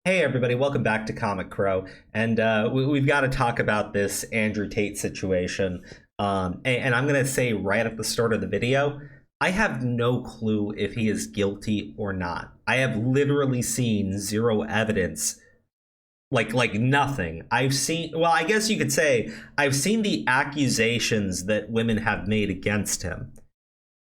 Hey everybody, welcome back to Comic Crow, and we've got to talk about this Andrew Tate situation. And I'm gonna say right at the start of the video, I have no clue if he is guilty or not. I have literally seen zero evidence, like nothing. I've seen, well, I guess you could say I've seen the accusations that women have made against him,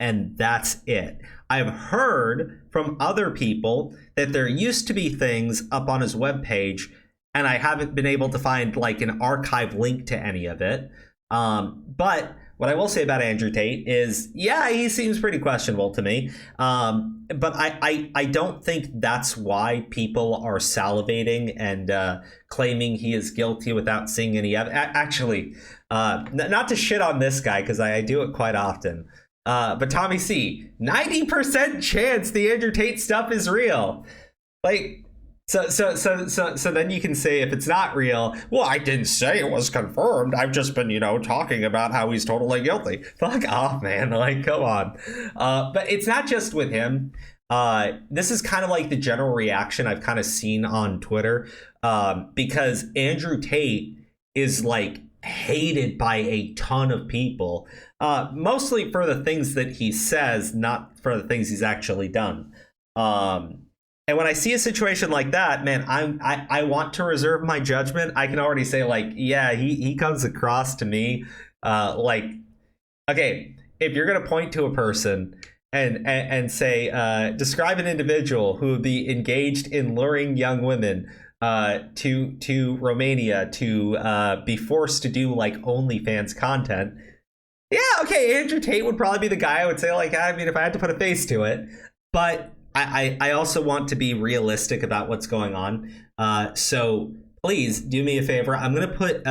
and that's it. I've heard from other people that there used to be things up on his webpage, and I haven't been able to find like an archive link to any of it. But what I will say about Andrew Tate is, yeah, he seems pretty questionable to me. But I don't think that's why people are salivating and claiming he is guilty without seeing any evidence. Actually, not to shit on this guy, because I do it quite often. But Tommy C, 90% chance the Andrew Tate stuff is real. Like, so then you can say if it's not real, well, I didn't say it was confirmed. I've just been, talking about how he's totally guilty. Fuck off, man. Like, come on. But it's not just with him. This is kind of like the general reaction I've kind of seen on Twitter, because Andrew Tate is like hated by a ton of people, mostly for the things that he says, not for the things he's actually done. And when I see a situation like that, man, I want to reserve my judgment. I can already say, like, yeah, he comes across to me like, okay, if you're gonna point to a person and say, describe an individual who would be engaged in luring young women to Romania to be forced to do like OnlyFans content. Yeah, okay, Andrew Tate would probably be the guy I would say, like, I mean, if I had to put a face to it. But I also want to be realistic about what's going on. So please do me a favor. I'm going to put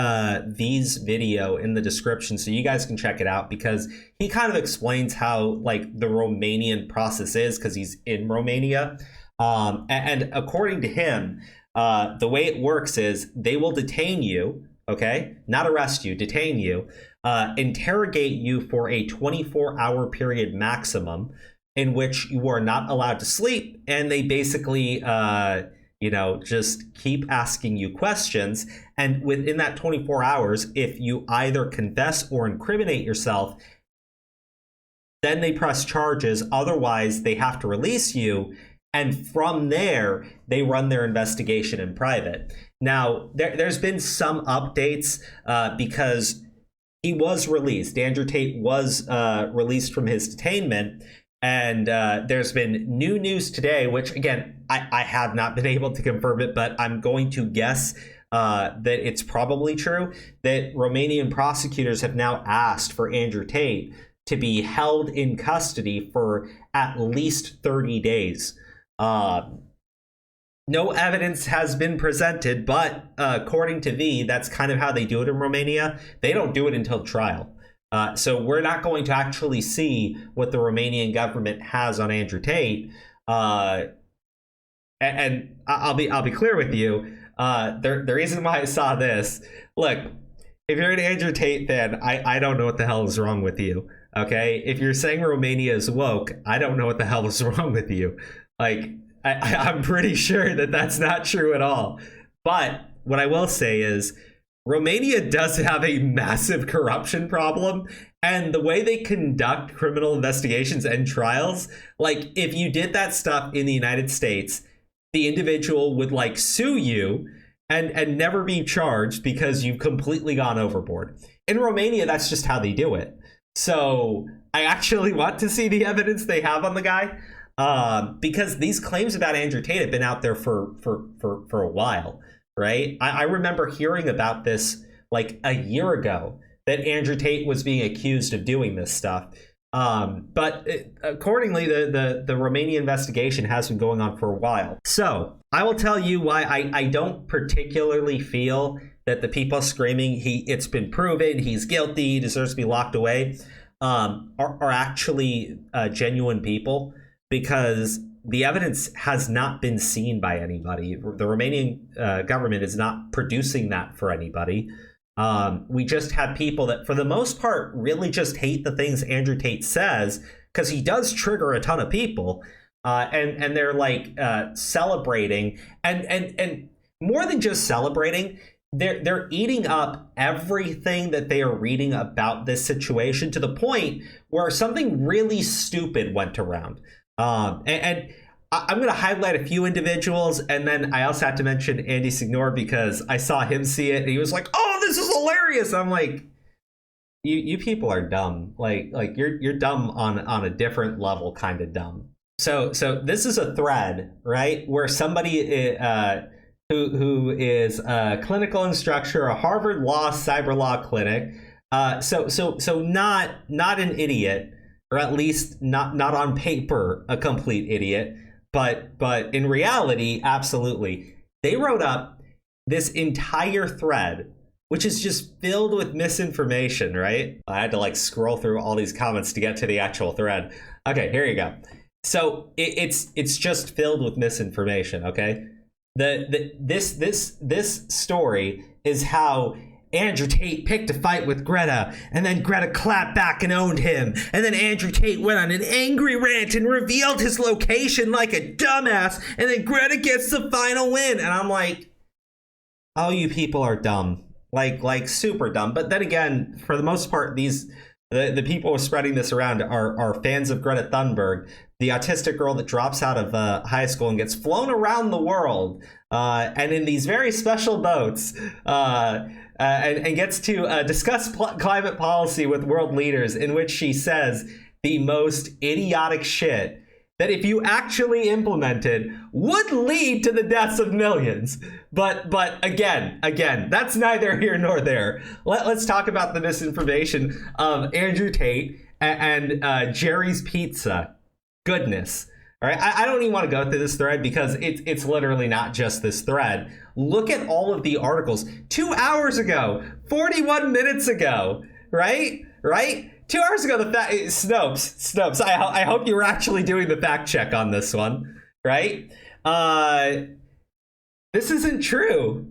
V's video in the description so you guys can check it out, because he kind of explains how like the Romanian process is, because he's in Romania. And according to him, the way it works is they will detain you, okay? Not arrest you, detain you, interrogate you for a 24-hour period maximum, in which you are not allowed to sleep, and they basically, just keep asking you questions. And within that 24 hours, if you either confess or incriminate yourself, then they press charges. Otherwise, they have to release you. And from there, they run their investigation in private. Now, there's been some updates because he was released. Andrew Tate was released from his detainment. And there's been new news today, which, again, I have not been able to confirm it, but I'm going to guess that it's probably true, that Romanian prosecutors have now asked for Andrew Tate to be held in custody for at least 30 days. No evidence has been presented, but according to V, that's kind of how they do it in Romania. They don't do it until trial. So we're not going to actually see what the Romanian government has on Andrew Tate. And I'll be clear with you. The reason why I saw this, look, if you're an Andrew Tate fan, I don't know what the hell is wrong with you. Okay, if you're saying Romania is woke, I don't know what the hell is wrong with you. Like, I'm pretty sure that that's not true at all. But what I will say is, Romania does have a massive corruption problem, and the way they conduct criminal investigations and trials, like, if you did that stuff in the United States, the individual would like sue you and never be charged because you've completely gone overboard. In Romania, that's just how they do it. So I actually want to see the evidence they have on the guy, because these claims about Andrew Tate have been out there for a while. Right? I remember hearing about this like a year ago, that Andrew Tate was being accused of doing this stuff. But accordingly, the Romanian investigation has been going on for a while. So I will tell you why I don't particularly feel that the people screaming it's been proven, he's guilty, he deserves to be locked away, are actually genuine people, because the evidence has not been seen by anybody. The Romanian government is not producing that for anybody. We just have people that, for the most part, really just hate the things Andrew Tate says, because he does trigger a ton of people. and they're like celebrating, and more than just celebrating, they're eating up everything that they are reading about this situation, to the point where something really stupid went around. And I'm going to highlight a few individuals, and then I also have to mention Andy Signor, because I saw him see it and he was like, "Oh, this is hilarious." I'm like, you people are dumb. Like you're dumb on a different level, kind of dumb. So this is a thread, right, where somebody who is a clinical instructor, a Harvard cyber law clinic. So not an idiot, or at least not on paper a complete idiot, but in reality, absolutely. They wrote up this entire thread, which is just filled with misinformation, right? I had to like scroll through all these comments to get to the actual thread. Okay, here you go. So it's just filled with misinformation, okay? This story is how Andrew Tate picked a fight with Greta, and then Greta clapped back and owned him, and then Andrew Tate went on an angry rant and revealed his location like a dumbass, and then Greta gets the final win. And I'm like, oh, you people are dumb, like super dumb. But then again, for the most part, the people spreading this around are fans of Greta Thunberg, the autistic girl that drops out of high school and gets flown around the world, and in these very special boats, and gets to discuss climate policy with world leaders, in which she says the most idiotic shit that, if you actually implemented, would lead to the deaths of millions. But again, that's neither here nor there. Let's talk about the misinformation of Andrew Tate and Jerry's Pizza. Goodness. All right, I don't even want to go through this thread, because it's literally not just this thread. Look at all of the articles. 2 hours ago, 41 minutes ago, right? 2 hours ago, Snopes. I hope you were actually doing the fact check on this one, right? This isn't true.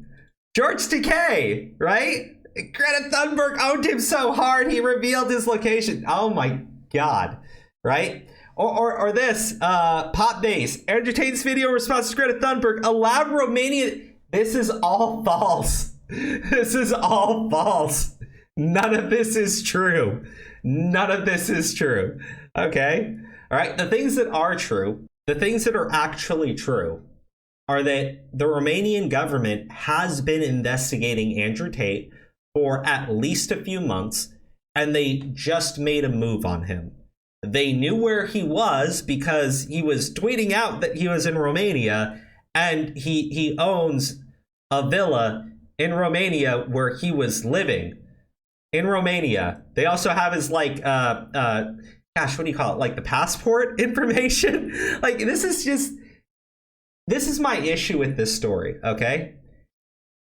George Takei, right? Greta Thunberg owned him so hard he revealed his location. Oh my God, right? Or this, Pop Base. Andrew Tate's video response to Greta Thunberg allowed Romania. This is all false. This is all false. None of this is true. None of this is true. Okay? All right? The things that are true, the things that are actually true, are that the Romanian government has been investigating Andrew Tate for at least a few months, and they just made a move on him. They knew where he was because he was tweeting out that he was in Romania, and he owns a villa in Romania where he was living in Romania. They also have his like gosh, what do you call it? Like the passport information. Like this is my issue with this story, okay?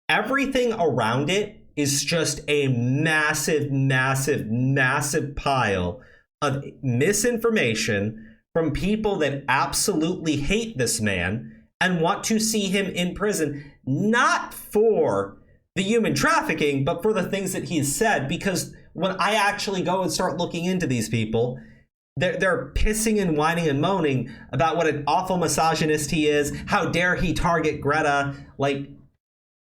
Everything around it is just a massive pile of misinformation from people that absolutely hate this man and want to see him in prison, not for the human trafficking, but for the things that he's said. Because when I actually go and start looking into these people, they're pissing and whining and moaning about what an awful misogynist he is. How dare he target Greta? Like,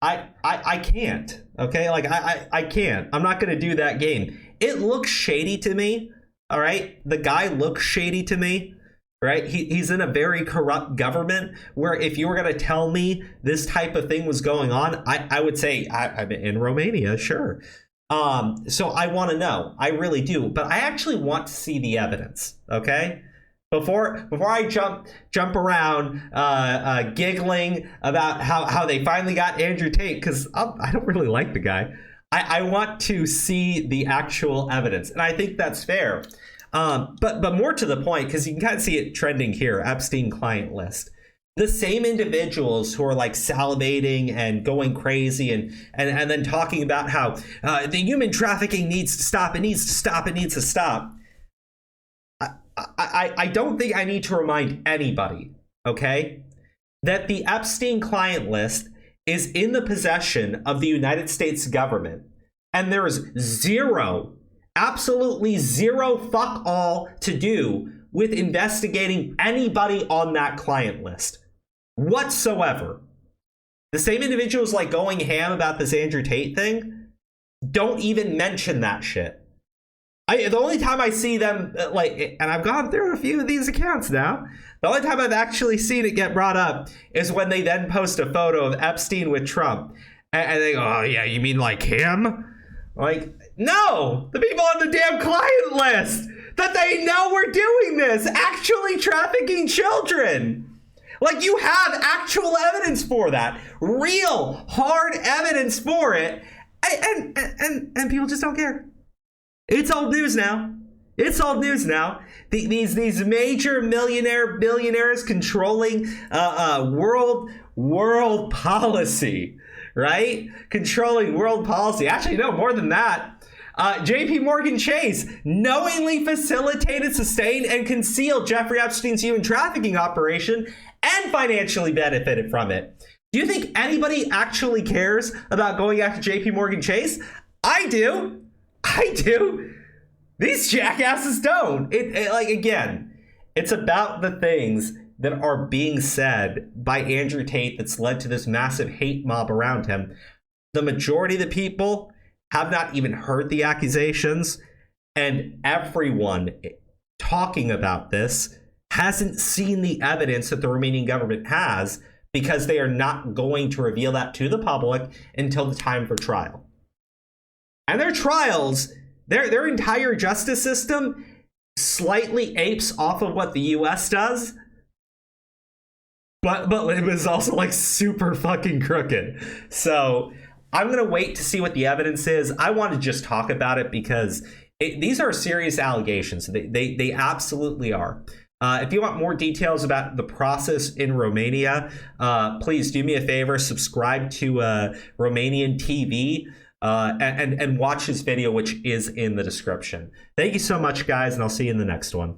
I can't, okay? Like, I can't. I'm not going to do that game. It looks shady to me. All right, the guy looks shady to me, right? He's in a very corrupt government where if you were going to tell me this type of thing was going on, I would say I'm in Romania, sure. So I want to know, I really do, but I actually want to see the evidence, okay? Before I jump around giggling about how they finally got Andrew Tate, because I don't really like the guy. I want to see the actual evidence, and I think that's fair. But more to the point, because you can kind of see it trending here, Epstein client list. The same individuals who are like salivating and going crazy and then talking about how the human trafficking needs to stop, it needs to stop, it needs to stop. I don't think I need to remind anybody, okay, that the Epstein client list is in the possession of the United States government, and there is absolutely zero fuck all to do with investigating anybody on that client list whatsoever. The same individuals like going ham about this Andrew Tate thing don't even mention that shit. The only time I see them, like, and I've gone through a few of these accounts now, the only time I've actually seen it get brought up is when they then post a photo of Epstein with Trump. And they go, oh yeah, you mean like him? Like, no, the people on the damn client list that they know were doing this, actually trafficking children. Like, you have actual evidence for that. Real, hard evidence for it. And people just don't care. It's old news now. It's old news now. These major billionaires controlling world policy, right? Controlling world policy. Actually, no, more than that. JP Morgan Chase knowingly facilitated, sustained, and concealed Jeffrey Epstein's human trafficking operation and financially benefited from it. Do you think anybody actually cares about going after JP Morgan Chase? I do. These jackasses don't. Like, again, it's about the things that are being said by Andrew Tate that's led to this massive hate mob around him. The majority of the people have not even heard the accusations, and everyone talking about this hasn't seen the evidence that the Romanian government has, because they are not going to reveal that to the public until the time for trial. And their trials, their entire justice system slightly apes off of what the US does, but it was also like super fucking crooked. So I'm gonna wait to see what the evidence is. I want to just talk about it because these are serious allegations. They absolutely are. If you want more details about the process in Romania, please do me a favor, subscribe to Romanian TV and watch his video, which is in the description. Thank you so much, guys, and I'll see you in the next one.